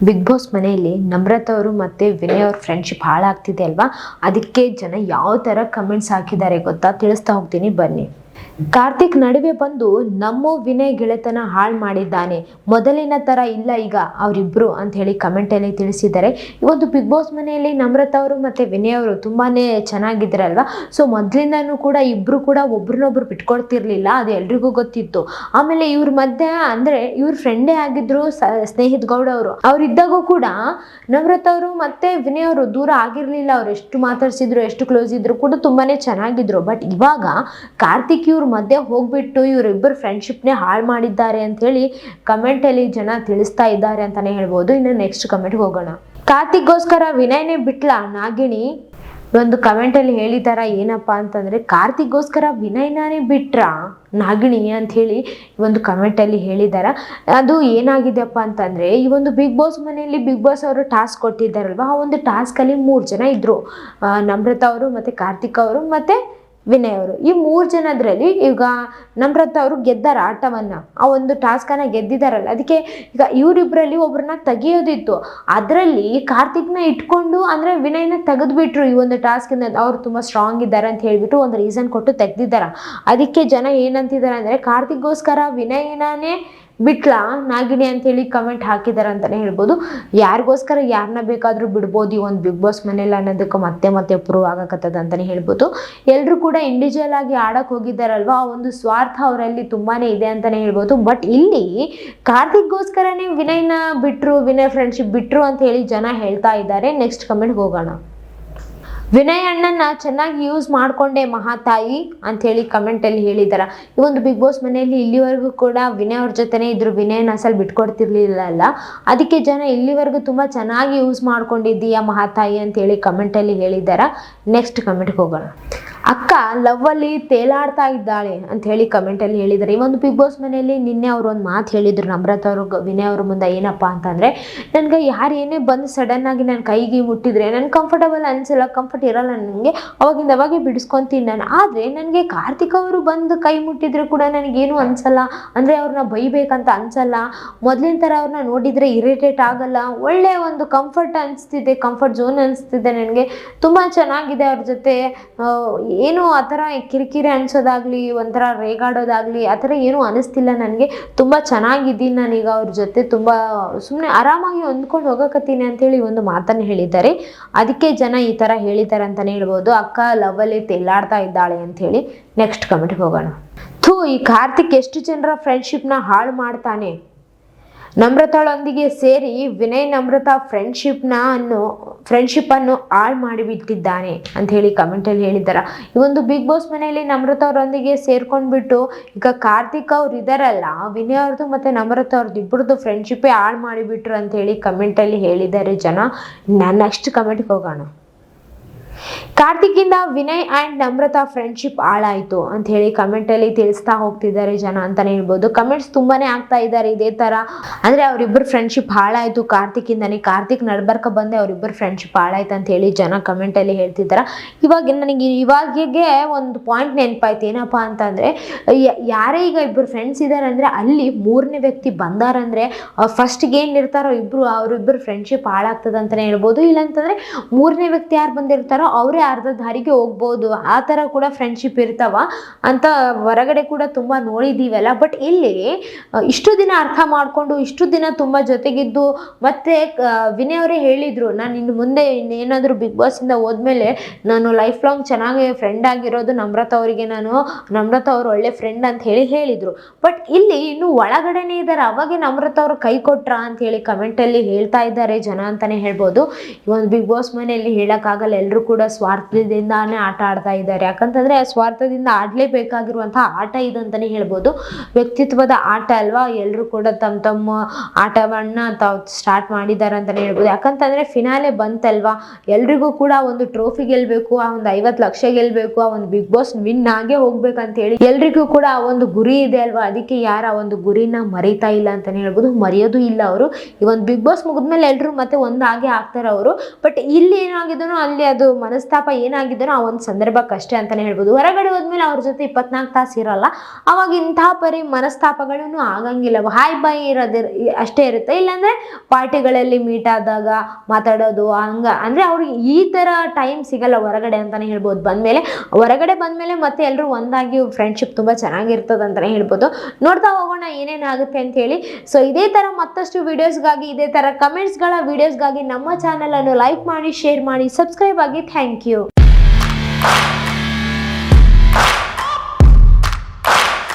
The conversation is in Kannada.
ಬಿಗ್ ಬಾಸ್ ಮನೆಯಲ್ಲಿ ನಮ್ರತಾ ಅವರು ಮತ್ತೆ ವಿನಯ್ ಅವ್ರ ಫ್ರೆಂಡ್ಶಿಪ್ ಹಾಳಾಗ್ತಿದೆ ಅಲ್ವಾ? ಅದಕ್ಕೆ ಜನ ಯಾವ ತರ ಕಮೆಂಟ್ಸ್ ಹಾಕಿದ್ದಾರೆ ಗೊತ್ತಾ? ತಿಳಿಸ್ತಾ ಹೋಗ್ತೀನಿ ಬನ್ನಿ. ಕಾರ್ತಿಕ್ ನಡುವೆ ಬಂದು ನಮ್ಮ ವಿನಯ್ ಗೆಳೆತನ ಹಾಳು ಮಾಡಿದ್ದಾನೆ, ಮೊದಲಿನ ತರ ಇಲ್ಲ ಈಗ ಅವರಿಬ್ರು ಅಂತ ಹೇಳಿ ಕಮೆಂಟ್ ಅಲ್ಲಿ ತಿಳಿಸಿದ್ದಾರೆ. ಈ ಒಂದು ಬಿಗ್ ಬಾಸ್ ಮನೆಯಲ್ಲಿ ನಮ್ರತಾ ಅವರು ಮತ್ತೆ ವಿನಯ್ ಅವರು ತುಂಬಾನೇ ಚೆನ್ನಾಗಿದ್ರಲ್ವಾ? ಸೊ ಮೊದ್ಲಿಂದಾನು ಕೂಡ ಇಬ್ರು ಕೂಡ ಒಬ್ರನ್ನೊಬ್ರು ಬಿಟ್ಕೊಡ್ತಿರ್ಲಿಲ್ಲ, ಅದು ಎಲ್ರಿಗೂ ಗೊತ್ತಿತ್ತು. ಆಮೇಲೆ ಇವ್ರ ಮಧ್ಯೆ ಅಂದ್ರೆ ಇವ್ರ ಫ್ರೆಂಡೇ ಆಗಿದ್ರು ಸ್ನೇಹಿತ್ ಗೌಡ ಅವರು. ಅವ್ರಿದ್ದಾಗೂ ಕೂಡ ನಮ್ರತಾ ಅವರು ಮತ್ತೆ ವಿನಯ್ ಅವರು ದೂರ ಆಗಿರ್ಲಿಲ್ಲ. ಅವ್ರು ಎಷ್ಟು ಮಾತಾಡ್ಸಿದ್ರು, ಎಷ್ಟು ಕ್ಲೋಸ್ ಇದ್ರು ಕೂಡ ತುಂಬಾನೇ ಚೆನ್ನಾಗಿದ್ರು. ಬಟ್ ಇವಾಗ ಕಾರ್ತಿಕ್ ಇವ್ರ ಮಧ್ಯೆ ಹೋಗ್ಬಿಟ್ಟು ಇವರಿಬ್ಬರು ಫ್ರೆಂಡ್ಶಿಪ್ನೇ ಹಾಳು ಮಾಡಿದ್ದಾರೆ ಅಂತ ಹೇಳಿ ಕಮೆಂಟ್ ಅಲ್ಲಿ ಜನ ತಿಳಿಸ್ತಾ ಇದ್ದಾರೆ ಅಂತಾನೆ ಹೇಳ್ಬೋದು. ಇನ್ನು ನೆಕ್ಸ್ಟ್ ಕಮೆಂಟ್ಗೆ ಹೋಗೋಣ. ಕಾರ್ತಿಕ್ಗೋಸ್ಕರ ವಿನಯ್ನೇ ಬಿಟ್ಲಾ ನಾಗಿಣಿ? ಒಂದು ಕಮೆಂಟ್ ಅಲ್ಲಿ ಹೇಳಿದಾರ ಏನಪ್ಪಾ ಅಂತಂದ್ರೆ, ಕಾರ್ತಿಕ್ಗೋಸ್ಕರ ವಿನಯ್ನೇ ಬಿಟ್ರ ನಾಗಿಣಿ ಅಂತ ಹೇಳಿ ಒಂದು ಕಮೆಂಟ್ ಅಲ್ಲಿ ಹೇಳಿದಾರ. ಅದು ಏನಾಗಿದೆಯಪ್ಪ ಅಂತಂದ್ರೆ, ಈ ಒಂದು ಬಿಗ್ ಬಾಸ್ ಮನೆಯಲ್ಲಿ ಬಿಗ್ ಬಾಸ್ ಅವರು ಟಾಸ್ಕ್ ಕೊಟ್ಟಿದ್ದಾರಲ್ವಾ, ಆ ಒಂದು ಟಾಸ್ಕ್ ಅಲ್ಲಿ 3 ಜನ ಇದ್ರು. ನಮ್ರತಾ ಅವರು ಮತ್ತೆ ಕಾರ್ತಿಕ್ ಅವರು ಮತ್ತೆ ವಿನಯ್ ಅವರು. ಈ 3 ಜನದ್ರಲ್ಲಿ ಈಗ ನಮ್ರತಾ ಅವರು ಗೆದ್ದಾರ ಆಟವನ್ನ, ಆ ಒಂದು ಟಾಸ್ಕ್ ಅನ್ನ ಗೆದ್ದಿದಾರಲ್ಲ, ಅದಕ್ಕೆ ಈಗ ಇವರಿಬ್ರಲ್ಲಿ ಒಬ್ರನ್ನ ತೆಗಿಯೋದಿತ್ತು. ಅದರಲ್ಲಿ ಕಾರ್ತಿಕ್ನ ಇಟ್ಕೊಂಡು ಅಂದ್ರೆ ವಿನಯ್ನ ತೆಗೆದ್ಬಿಟ್ರು. ಈ ಒಂದು ಟಾಸ್ಕ್ ಇಂದ ಅವ್ರು ತುಂಬಾ ಸ್ಟ್ರಾಂಗ್ ಇದ್ದಾರೆ ಅಂತ ಹೇಳ್ಬಿಟ್ಟು ಒಂದು ರೀಸನ್ ಕೊಟ್ಟು ತೆಗ್ದಿದ್ದಾರ. ಅದಕ್ಕೆ ಜನ ಏನಂತಿದ್ದಾರೆ ಅಂದ್ರೆ, ಕಾರ್ತಿಕ್ಗೋಸ್ಕರ ವಿನಯನೇ ಬಿಟ್ಲಾ ನಾಗಿಣಿ ಅಂತ ಹೇಳಿ ಕಮೆಂಟ್ ಹಾಕಿದಾರೆ ಅಂತಾನೆ ಹೇಳ್ಬೋದು. ಯಾರಿಗೋಸ್ಕರ ಯಾರನ್ನ ಬೇಕಾದ್ರೂ ಬಿಡ್ಬೋದು ಈ ಒಂದು ಬಿಗ್ ಬಾಸ್ ಮನೇಲಿ ಅನ್ನೋದಕ್ಕೆ ಮತ್ತೆ ಪ್ರೂವ್ ಆಗಕತ್ತದ ಅಂತಾನೆ ಹೇಳ್ಬೋದು. ಎಲ್ರು ಕೂಡ ಇಂಡಿವಿಜುವಲ್ ಆಗಿ ಆಡಕ್ ಹೋಗಿದ್ದಾರಲ್ವಾ, ಆ ಒಂದು ಸ್ವಾರ್ಥ ಅವರಲ್ಲಿ ತುಂಬಾನೇ ಇದೆ ಅಂತಾನೆ ಹೇಳ್ಬೋದು. ಬಟ್ ಇಲ್ಲಿ ಕಾರ್ತಿಕ್ಗೋಸ್ಕರನೇ ವಿನಯ್ನ ಬಿಟ್ರು, ವಿನಯ್ ಫ್ರೆಂಡ್ಶಿಪ್ ಬಿಟ್ರು ಅಂತ ಹೇಳಿ ಜನ ಹೇಳ್ತಾ ಇದ್ದಾರೆ. ನೆಕ್ಸ್ಟ್ ಕಮೆಂಟ್ ಹೋಗೋಣ. ವಿನಯ್ ಅಣ್ಣನ ಚೆನ್ನಾಗಿ ಯೂಸ್ ಮಾಡ್ಕೊಂಡೆ ಮಹಾತಾಯಿ ಅಂತ ಹೇಳಿ ಕಮೆಂಟ್ ಅಲ್ಲಿ ಹೇಳಿದಾರ. ಈ ಒಂದು ಬಿಗ್ ಬಾಸ್ ಮನೆಯಲ್ಲಿ ಇಲ್ಲಿವರೆಗೂ ಕೂಡ ವಿನಯ್ ಅವ್ರ ಜೊತೆನೇ ಇದ್ರು, ವಿನಯ್ನ ಅಸಲ್ ಬಿಟ್ಕೊಡ್ತಿರ್ಲಿಲ್ಲ ಅಲ್ಲ. ಅದಕ್ಕೆ ಜನ ಇಲ್ಲಿವರೆಗೂ ತುಂಬಾ ಚೆನ್ನಾಗಿ ಯೂಸ್ ಮಾಡ್ಕೊಂಡಿದ್ದೀಯಾ ಮಹಾತಾಯಿ ಅಂತ ಹೇಳಿ ಕಮೆಂಟ್ ಅಲ್ಲಿ ಹೇಳಿದಾರ. ನೆಕ್ಸ್ಟ್ ಕಮೆಂಟ್ಗೆ ಹೋಗೋಣ. ಅಕ್ಕ ಲವ್ ಅಲ್ಲಿ ತೇಲಾಡ್ತಾ ಇದ್ದಾಳೆ ಅಂತ ಹೇಳಿ ಕಮೆಂಟ್ ಅಲ್ಲಿ ಹೇಳಿದ್ದಾರೆ. ಈ ಒಂದು ಬಿಗ್ ಬಾಸ್ ಮನೆಯಲ್ಲಿ ನಿನ್ನೆ ಅವ್ರು ಒಂದು ಮಾತು ಹೇಳಿದ್ರು ನಮ್ರತಾ ಅವರು ವಿನಯ್ ಅವ್ರ ಮುಂದೆ. ಏನಪ್ಪಾ ಅಂತಂದ್ರೆ, ನನ್ಗೆ ಯಾರು ಏನೇ ಬಂದು ಸಡನ್ ಆಗಿ ನನ್ನ ಕೈಗೆ ಮುಟ್ಟಿದ್ರೆ ನನ್ಗೆ ಕಂಫರ್ಟಬಲ್ ಅನ್ಸಲ್ಲ, ಕಂಫರ್ಟ್ ಇರಲ್ಲ ನನಗೆ, ಅವಾಗಿಂದ ಅವಾಗೆ ಬಿಡಿಸ್ಕೊಂತೀನಿ ನಾನು. ಆದ್ರೆ ನನಗೆ ಕಾರ್ತಿಕ್ ಅವರು ಬಂದು ಕೈ ಮುಟ್ಟಿದ್ರೆ ಕೂಡ ನನಗೇನು ಅನ್ಸಲ್ಲ, ಅಂದ್ರೆ ಅವ್ರನ್ನ ಬೈಬೇಕಂತ ಅನ್ಸಲ್ಲ. ಮೊದ್ಲಿನ ತರ ಅವ್ರನ್ನ ನೋಡಿದ್ರೆ ಇರಿಟೇಟ್ ಆಗಲ್ಲ, ಒಳ್ಳೆ ಒಂದು ಕಂಫರ್ಟ್ ಅನಿಸ್ತಿದೆ, ಕಂಫರ್ಟ್ ಝೋನ್ ಅನಿಸ್ತಿದೆ ನನಗೆ. ತುಂಬಾ ಚೆನ್ನಾಗಿದೆ ಅವ್ರ ಜೊತೆ. ಏನು ಆ ಥರ ಕಿರಿಕಿರಿ ಅನ್ಸೋದಾಗ್ಲಿ, ಒಂಥರ ರೇಗಾಡೋದಾಗ್ಲಿ ಆ ಥರ ಏನೂ ಅನಿಸ್ತಿಲ್ಲ ನನಗೆ. ತುಂಬ ಚೆನ್ನಾಗಿದ್ದೀನಿ ನಾನೀಗ ಅವ್ರ ಜೊತೆ, ತುಂಬ ಸುಮ್ಮನೆ ಆರಾಮಾಗಿ ಹೊಂದ್ಕೊಂಡು ಹೋಗಕತ್ತೀನಿ ಅಂತೇಳಿ ಒಂದು ಮಾತನ್ನು ಹೇಳಿದ್ದಾರೆ. ಅದಕ್ಕೆ ಜನ ಈ ಥರ ಹೇಳಿದ್ದಾರೆ ಅಂತಲೇ ಹೇಳ್ಬೋದು. ಅಕ್ಕ ಲವ್ವಲ್ಲಿ ತೆಲ್ಲಾಡ್ತಾ ಇದ್ದಾಳೆ ಅಂಥೇಳಿ. ನೆಕ್ಸ್ಟ್ ಕಮೆಂಟ್ಗೆ ಹೋಗೋಣ. ಈ ಕಾರ್ತಿಕ್ ಎಷ್ಟು ಜನರ ಫ್ರೆಂಡ್ಶಿಪ್ನ ಹಾಳು ಮಾಡ್ತಾನೆ. ನಮ್ರತಾಳೊಂದಿಗೆ ಸೇರಿ ವಿನಯ್ ನಮ್ರತಾ ಫ್ರೆಂಡ್ಶಿಪ್ ಅನ್ನು ಹಾಳು ಮಾಡಿಬಿಟ್ಟಿದ್ದಾನೆ ಅಂತ ಹೇಳಿ ಕಮೆಂಟ್ ಅಲ್ಲಿ ಹೇಳಿದಾರ. ಈ ಒಂದು ಬಿಗ್ ಬಾಸ್ ಮನೆಯಲ್ಲಿ ನಮ್ರತಾ ಅವರೊಂದಿಗೆ ಸೇರ್ಕೊಂಡ್ಬಿಟ್ಟು ಈಗ ಕಾರ್ತಿಕ್ ಅವ್ರು ಇದಾರಲ್ಲ, ವಿನಯ್ ಅವ್ರದ್ದು ಮತ್ತೆ ನಮ್ರತಾ ಅವ್ರದ್ದು ಇಬ್ಬರದ್ದು ಫ್ರೆಂಡ್ಶಿಪ್ಪೇ ಹಾಳು ಮಾಡಿಬಿಟ್ರು ಅಂತ ಹೇಳಿ ಕಮೆಂಟ್ ಅಲ್ಲಿ ಹೇಳಿದ್ದಾರೆ ಜನ. ನೆಕ್ಸ್ಟ್ ಕಮೆಂಟ್ಗೆ ಹೋಗೋಣ. ಕಾರ್ತಿಕ್ ಇಂದ ವಿನಯ್ ಅಂಡ್ ನಮ್ರತಾ ಫ್ರೆಂಡ್ಶಿಪ್ ಹಾಳಾಯ್ತು ಅಂತ ಹೇಳಿ ಕಮೆಂಟ್ ಅಲ್ಲಿ ತಿಳಿಸ್ತಾ ಹೋಗ್ತಿದ್ದಾರೆ ಜನ ಅಂತಾನೆ ಹೇಳ್ಬೋದು. ಕಮೆಂಟ್ಸ್ ತುಂಬಾನೇ ಆಗ್ತಾ ಇದ್ದಾರೆ ಇದೇ ತರ. ಅಂದ್ರೆ ಅವ್ರಿಬ್ಬರು ಫ್ರೆಂಡ್ಶಿಪ್ ಹಾಳಾಯ್ತು ಕಾರ್ತಿಕ್ ಇಂದಾನೆ, ಕಾರ್ತಿಕ್ ನಡ್ಬರ್ಕ ಬಂದೆ ಅವ್ರಿಬ್ಬರು ಫ್ರೆಂಡ್ಶಿಪ್ ಹಾಳಾಯ್ತು ಅಂತ ಹೇಳಿ ಜನ ಕಮೆಂಟ್ ಅಲ್ಲಿ ಹೇಳ್ತಿದ್ದಾರ. ನನಗೆ ಇವಾಗೆ ಒಂದು ಪಾಯಿಂಟ್ ನೆನಪಾಯ್ತು. ಏನಪ್ಪಾ ಅಂತಂದ್ರೆ, ಯಾರೇ ಈಗ ಇಬ್ಬರು ಫ್ರೆಂಡ್ಸ್ ಇದಾರೆ ಅಂದ್ರೆ ಅಲ್ಲಿ 3ನೇ ವ್ಯಕ್ತಿ ಬಂದಾರಂದ್ರೆ ಫಸ್ಟ್ಗೆ ಏನಿರ್ತಾರೋ ಅವ್ರಿಬ್ಬರು ಫ್ರೆಂಡ್ಶಿಪ್ ಹಾಳಾಗ್ತದ ಅಂತಾನೆ ಹೇಳ್ಬೋದು. ಇಲ್ಲಾಂತಂದ್ರೆ 3ನೇ ವ್ಯಕ್ತಿ ಯಾರು ಬಂದಿರ್ತಾರೋ ಅವರೇ ಅರ್ಧ ದಾರಿಗೆ ಹೋಗ್ಬೋದು. ಆ ಥರ ಕೂಡ ಫ್ರೆಂಡ್ಶಿಪ್ ಇರ್ತಾವ ಅಂತ ಹೊರಗಡೆ ಕೂಡ ತುಂಬ ನೋಡಿದ್ದೀವಲ್ಲ. ಬಟ್ ಇಲ್ಲಿ ಇಷ್ಟು ದಿನ ಅರ್ಥ ಮಾಡಿಕೊಂಡು ಇಷ್ಟು ದಿನ ತುಂಬ ಜೊತೆಗಿದ್ದು ಮತ್ತೆ ವಿನಯ್ ಅವರೇ ಹೇಳಿದ್ರು, ನಾನು ಇನ್ನು ಮುಂದೆ ಏನಾದರೂ ಬಿಗ್ ಬಾಸಿಂದ ಹೋದ್ಮೇಲೆ ನಾನು ಲೈಫ್ ಲಾಂಗ್ ಚೆನ್ನಾಗಿ ಫ್ರೆಂಡ್ ಆಗಿರೋದು ನಮ್ರತಾ ಅವರಿಗೆ, ನಮ್ರತಾ ಅವರು ಒಳ್ಳೆ ಫ್ರೆಂಡ್ ಅಂತ ಹೇಳಿದ್ರು. ಬಟ್ ಇಲ್ಲಿ ಇನ್ನು ಒಳಗಡೆನೇ ಇದ್ದಾರೆ, ಅವಾಗೆ ನಮ್ರತಾ ಅವರು ಕೈ ಕೊಟ್ರ ಅಂತ ಹೇಳಿ ಕಮೆಂಟಲ್ಲಿ ಹೇಳ್ತಾ ಇದ್ದಾರೆ ಜನ ಅಂತಾನೆ ಹೇಳ್ಬೋದು. ಈ ಒಂದು ಬಿಗ್ ಬಾಸ್ ಮನೆಯಲ್ಲಿ ಹೇಳೋಕ್ಕಾಗಲ್ಲ, ಎಲ್ಲರೂ ಕೂಡ ಸ್ವಾರ್ಥದಿಂದಾನೇ ಆಟ ಆಡ್ತಾ ಇದ್ದಾರೆ. ಯಾಕಂತಂದ್ರೆ ಸ್ವಾರ್ಥದಿಂದ ಆಡ್ಲೇಬೇಕಾಗಿರುವಂತಹ ಆಟ ಇದು ಅಂತಾನೆ ಹೇಳ್ಬೋದು. ವ್ಯಕ್ತಿತ್ವದ ಆಟ ಅಲ್ವಾ, ಎಲ್ಲರೂ ಕೂಡ ತಮ್ಮ ಆಟವನ್ನ ತಾವು ಸ್ಟಾರ್ಟ್ ಮಾಡಿದ್ದಾರೆ ಅಂತಾನೆ ಹೇಳ್ಬೋದು. ಯಾಕಂತಂದ್ರೆ ಫಿನಾಲೆ ಬಂತಲ್ವಾ, ಎಲ್ರಿಗೂ ಕೂಡ ಒಂದು ಟ್ರೋಫಿ ಗೆಲ್ಬೇಕು, ಆ ಒಂದು 50 ಲಕ್ಷ ಗೆಲ್ಬೇಕು, ಆ ಒಂದು ಬಿಗ್ ಬಾಸ್ ವಿನ್ ಆಗೇ ಹೋಗ್ಬೇಕಂತ ಹೇಳಿ ಎಲ್ರಿಗೂ ಕೂಡ ಆ ಒಂದು ಗುರಿ ಇದೆ ಅಲ್ವಾ. ಅದಕ್ಕೆ ಯಾರ ಒಂದು ಗುರಿನ ಮರಿತಾ ಇಲ್ಲ ಅಂತಾನೆ ಹೇಳ್ಬೋದು, ಮರೆಯೋದು ಇಲ್ಲ ಅವರು. ಈ ಒಂದು ಬಿಗ್ ಬಾಸ್ ಮುಗಿದ್ಮೇಲೆ ಎಲ್ರು ಮತ್ತೆ ಒಂದಾಗೆ ಆಗ್ತಾರೆ ಅವರು. ಬಟ್ ಇಲ್ಲಿ ಏನಾಗಿದನೋ ಅಲ್ಲಿ ಅದು ಮನಸ್ತಾಪ ಏನಾಗಿದ್ದಾರೋ ಆ ಒಂದು ಸಂದರ್ಭಕ್ಕಷ್ಟೇ ಅಂತಾನೆ ಹೇಳ್ಬೋದು. ಹೊರಗಡೆ ಹೋದ್ಮೇಲೆ ಅವ್ರ ಜೊತೆ 24 ತಾಸು ಇರಲ್ಲ, ಅವಾಗ ಇಂತಹ ಪರಿ ಮನಸ್ತಾಪಗಳನ್ನು ಆಗಂಗಿಲ್ಲ. ಹಾಯ್ ಬಾಯ್ ಅಷ್ಟೇ ಇರುತ್ತೆ. ಇಲ್ಲಾಂದ್ರೆ ಪಾರ್ಟಿಗಳಲ್ಲಿ ಮೀಟ್ ಆದಾಗ ಮಾತಾಡೋದು ಅಂದ್ರೆ ಅವ್ರಿಗೆ ಈ ತರ ಟೈಮ್ ಸಿಗಲ್ಲ ಹೊರಗಡೆ ಅಂತಾನೆ ಹೇಳ್ಬೋದು. ಹೊರಗಡೆ ಬಂದ್ಮೇಲೆ ಮತ್ತೆ ಎಲ್ಲರೂ ಒಂದಾಗಿ ಫ್ರೆಂಡ್ಶಿಪ್ ತುಂಬಾ ಚೆನ್ನಾಗಿರ್ತದೆ ಅಂತಾನೆ ಹೇಳ್ಬೋದು. ನೋಡ್ತಾ ಹೋಗೋಣ ಏನೇನಾಗುತ್ತೆ ಅಂತ ಹೇಳಿ. ಸೊ ಇದೇ ತರ ಮತ್ತಷ್ಟು ವಿಡಿಯೋಸ್ಗಾಗಿ, ಇದೇ ತರ ಕಮೆಂಟ್ಸ್ಗಳ ವಿಡಿಯೋಸ್ಗಾಗಿ ನಮ್ಮ ಚಾನಲ್ ಅನ್ನು ಲೈಕ್ ಮಾಡಿ, ಶೇರ್ ಮಾಡಿ, ಸಬ್ಸ್ಕ್ರೈಬ್ ಆಗಿ. Thank you.